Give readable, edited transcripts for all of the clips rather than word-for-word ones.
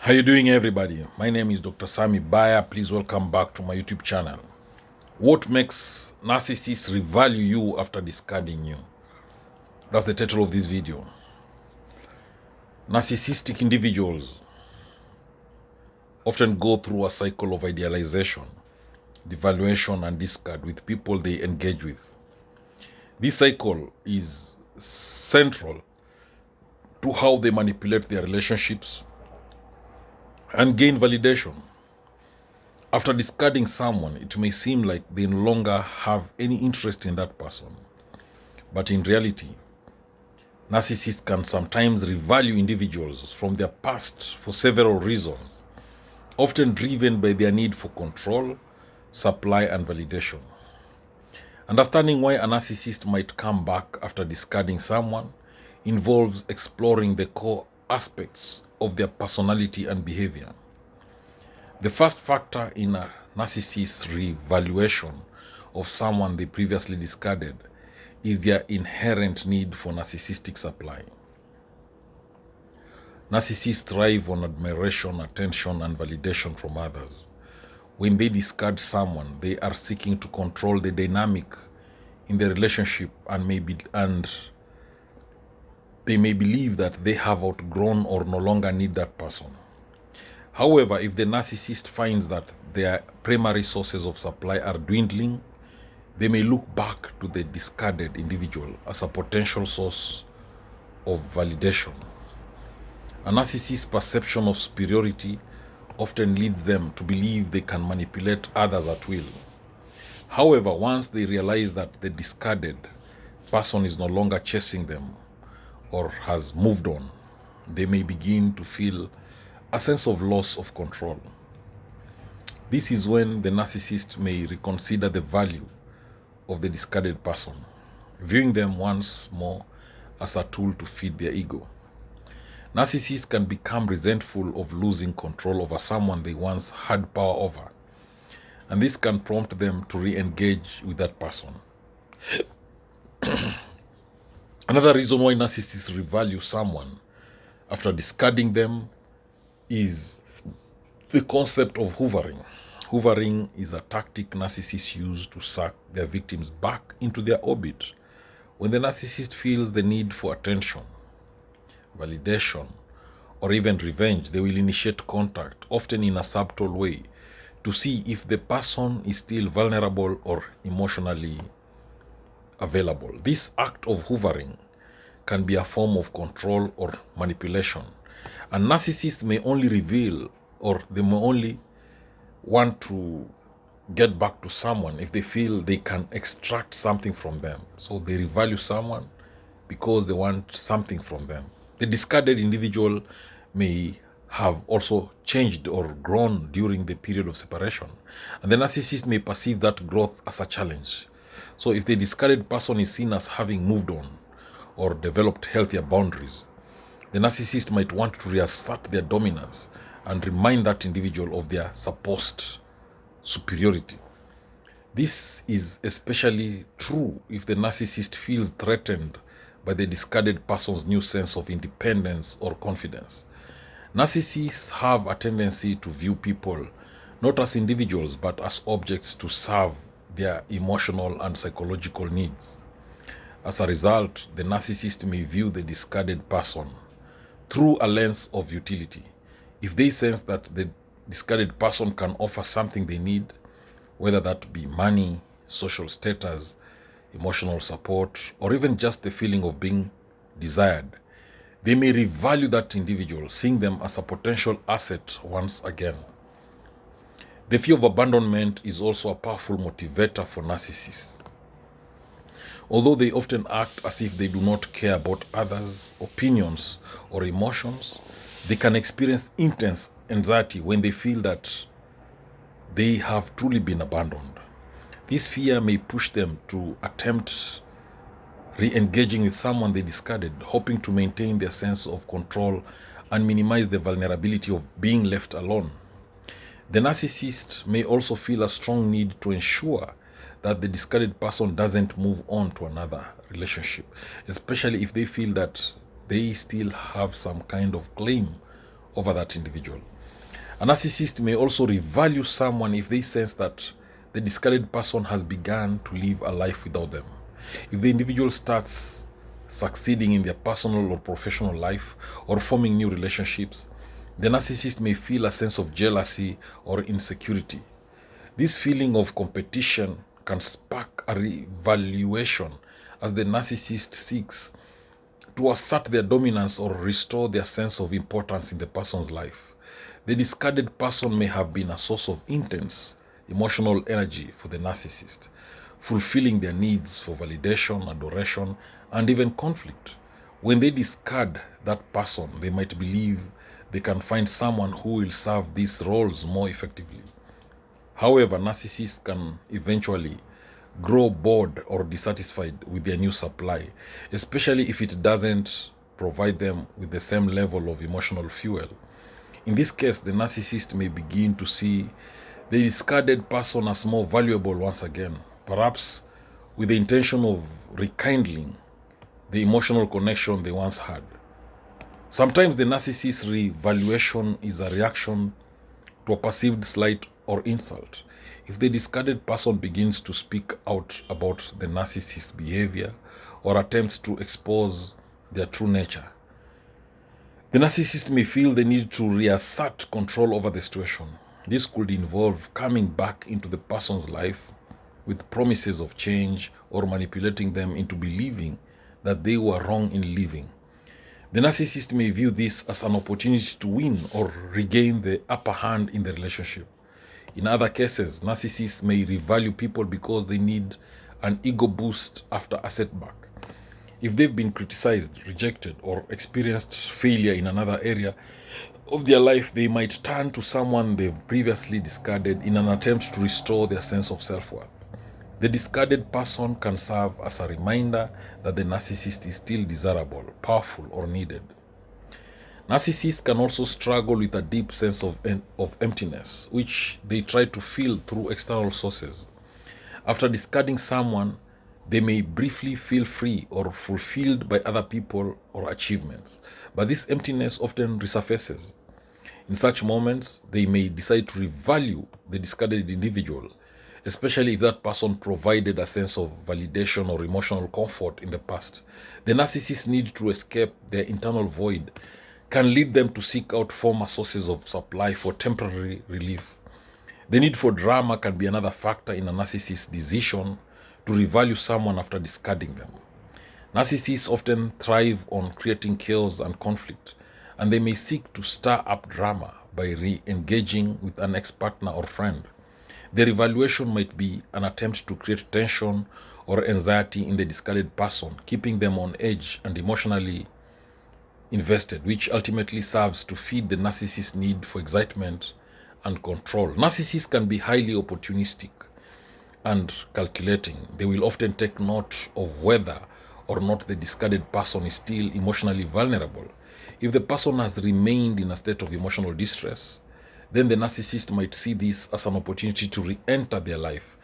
How you doing, everybody? My name is Dr. Sammy BAYA. Please welcome back to my YouTube channel. What makes narcissists revalue you after discarding you? That's the title of this video. Narcissistic individuals often go through a cycle of idealization, devaluation, and discard with people they engage with. This cycle is central to how they manipulate their relationships and gain validation. After discarding someone, it may seem like they no longer have any interest in that person. But in reality, narcissists can sometimes revalue individuals from their past for several reasons, often driven by their need for control, supply, and validation. Understanding why a narcissist might come back after discarding someone involves exploring the core aspects of their personality and behavior. The first factor in a narcissist's revaluation of someone they previously discarded is their inherent need for narcissistic supply. Narcissists thrive on admiration, attention, and validation from others. When they discard someone, they are seeking to control the dynamic in the relationship and they may believe that they have outgrown or no longer need that person. However, if the narcissist finds that their primary sources of supply are dwindling, they may look back to the discarded individual as a potential source of validation. A narcissist's perception of superiority often leads them to believe they can manipulate others at will. However, once they realize that the discarded person is no longer chasing them or has moved on, they may begin to feel a sense of loss of control. This is when the narcissist may reconsider the value of the discarded person, viewing them once more as a tool to feed their ego. Narcissists can become resentful of losing control over someone they once had power over, and this can prompt them to re-engage with that person. Another reason why narcissists revalue someone after discarding them is the concept of hoovering. Hoovering is a tactic narcissists use to suck their victims back into their orbit. When the narcissist feels the need for attention, validation, or even revenge, they will initiate contact, often in a subtle way, to see if the person is still vulnerable or emotionally available. This act of hoovering can be a form of control or manipulation. And narcissists may only reveal, or they may only want to get back to someone if they feel they can extract something from them. So they revalue someone because they want something from them. The discarded individual may have also changed or grown during the period of separation, and the narcissist may perceive that growth as a challenge. So if the discarded person is seen as having moved on or developed healthier boundaries, the narcissist might want to reassert their dominance and remind that individual of their supposed superiority. This is especially true if the narcissist feels threatened by the discarded person's new sense of independence or confidence. Narcissists have a tendency to view people not as individuals but as objects to serve their emotional and psychological needs. As a result, the narcissist may view the discarded person through a lens of utility. If they sense that the discarded person can offer something they need, whether that be money, social status, emotional support, or even just the feeling of being desired, they may revalue that individual, seeing them as a potential asset once again. The fear of abandonment is also a powerful motivator for narcissists. Although they often act as if they do not care about others' opinions or emotions, they can experience intense anxiety when they feel that they have truly been abandoned. This fear may push them to attempt re-engaging with someone they discarded, hoping to maintain their sense of control and minimize the vulnerability of being left alone. The narcissist may also feel a strong need to ensure that the discarded person doesn't move on to another relationship, especially if they feel that they still have some kind of claim over that individual. A narcissist may also revalue someone if they sense that the discarded person has begun to live a life without them. If the individual starts succeeding in their personal or professional life or forming new relationships, the narcissist may feel a sense of jealousy or insecurity. This feeling of competition can spark a revaluation as the narcissist seeks to assert their dominance or restore their sense of importance in the person's life. The discarded person may have been a source of intense emotional energy for the narcissist, fulfilling their needs for validation, adoration, and even conflict. When they discard that person, they might believe they can find someone who will serve these roles more effectively. However, narcissists can eventually grow bored or dissatisfied with their new supply, especially if it doesn't provide them with the same level of emotional fuel. In this case, the narcissist may begin to see the discarded person as more valuable once again, perhaps with the intention of rekindling the emotional connection they once had. Sometimes the narcissist's revaluation is a reaction to a perceived slight or insult. If the discarded person begins to speak out about the narcissist's behavior or attempts to expose their true nature, the narcissist may feel the need to reassert control over the situation. This could involve coming back into the person's life with promises of change or manipulating them into believing that they were wrong in leaving. The narcissist may view this as an opportunity to win or regain the upper hand in the relationship. In other cases, narcissists may revalue people because they need an ego boost after a setback. If they've been criticized, rejected, or experienced failure in another area of their life, they might turn to someone they've previously discarded in an attempt to restore their sense of self-worth. The discarded person can serve as a reminder that the narcissist is still desirable, powerful, or needed. Narcissists can also struggle with a deep sense of emptiness, which they try to fill through external sources. After discarding someone, they may briefly feel free or fulfilled by other people or achievements, but this emptiness often resurfaces. In such moments, they may decide to revalue the discarded individual, especially if that person provided a sense of validation or emotional comfort in the past. The narcissist's need to escape their internal void can lead them to seek out former sources of supply for temporary relief. The need for drama can be another factor in a narcissist's decision to revalue someone after discarding them. Narcissists often thrive on creating chaos and conflict, and they may seek to stir up drama by re-engaging with an ex-partner or friend. Their evaluation might be an attempt to create tension or anxiety in the discarded person, keeping them on edge and emotionally invested, which ultimately serves to feed the narcissist's need for excitement and control. Narcissists can be highly opportunistic and calculating. They will often take note of whether or not the discarded person is still emotionally vulnerable. If the person has remained in a state of emotional distress, then the narcissist might see this as an opportunity to re-enter their life.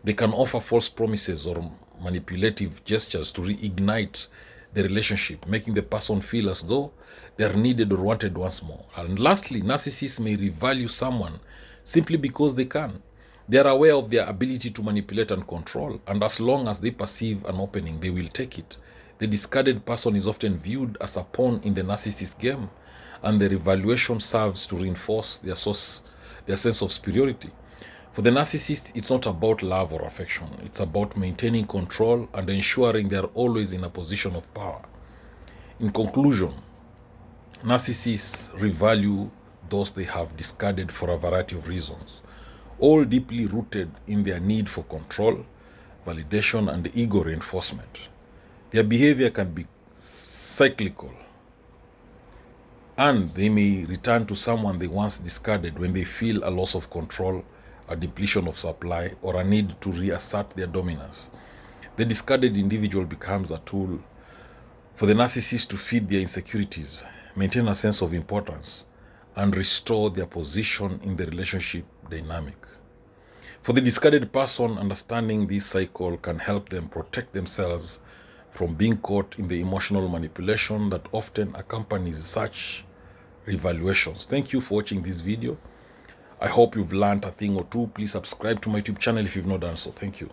They can offer false promises or manipulative gestures to reignite the relationship, making the person feel as though they are needed or wanted once more. And lastly, narcissists may revalue someone simply because they can. They are aware of their ability to manipulate and control, and as long as they perceive an opening, they will take it. The discarded person is often viewed as a pawn in the narcissist game, and the revaluation serves to reinforce their sense of superiority. For the narcissist, it's not about love or affection. It's about maintaining control and ensuring they are always in a position of power. In conclusion, narcissists revalue those they have discarded for a variety of reasons, all deeply rooted in their need for control, validation, and ego reinforcement. Their behavior can be cyclical, and they may return to someone they once discarded when they feel a loss of control, a depletion of supply, or a need to reassert their dominance. The discarded individual becomes a tool for the narcissist to feed their insecurities, maintain a sense of importance, and restore their position in the relationship dynamic. For the discarded person, understanding this cycle can help them protect themselves from being caught in the emotional manipulation that often accompanies such revaluations. Thank you for watching this video. I hope you've learned a thing or two. Please subscribe to my YouTube channel if you've not done so. Thank you.